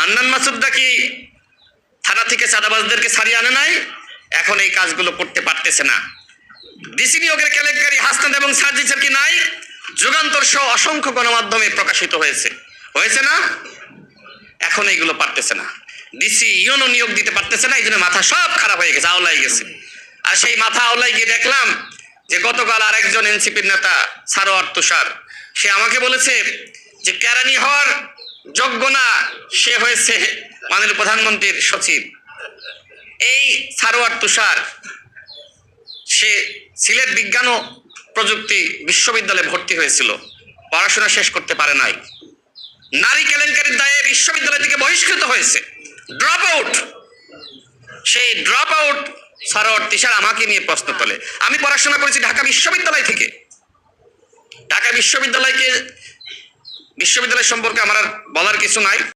হান্নান মাসুদরা কি থানা থেকে চাঁদাবাজদেরকে ছাড়িয়ে আনে নাই? এখন এই কাজগুলো করতে পারতেছে না। ডিসি নিয়োগের কেলেঙ্কারি হাসনাত এবং সার্জিসের কি নাই? যুগান্তর সহ অসংখ্য গণমাধ্যমে প্রকাশিত হয়েছে না? এখন এইগুলো পারতেছে না। ডিসি ইউনো নিয়োগ দিতে পারতেছে না, এই জন্য মাথা সব খারাপ হয়ে গেছে, আওলাই গেছে। আর সেই মাথা আওলাই গিয়ে দেখলাম যে গতকাল আরেকজন এনসিপির নেতা সারোয়ার তুষার, সে আমাকে বলেছে যে কেরানি হওয়ার যোগ্য না, সে হয়েছে মাননীয় প্রধানমন্ত্রীর সচিব। এই সারোয়ার তুষার সে সিলেট বিজ্ঞান ও প্রযুক্তি বিশ্ববিদ্যালয়ে ভর্তি হয়েছিল, পড়াশোনা শেষ করতে পারে নাই। নারী কেলেঙ্কারির দায়ে বিশ্ববিদ্যালয় থেকে বহিষ্কৃত হয়েছে, ড্রপ আউট। সেই ড্রপ আউট সারোয়ার তুষার আমাকে নিয়ে প্রশ্ন তোলে। আমি পড়াশোনা করেছি ঢাকা বিশ্ববিদ্যালয় থেকে। ঢাকা বিশ্ববিদ্যালয় সম্পর্কে আমার আর বলার কিছু নাই।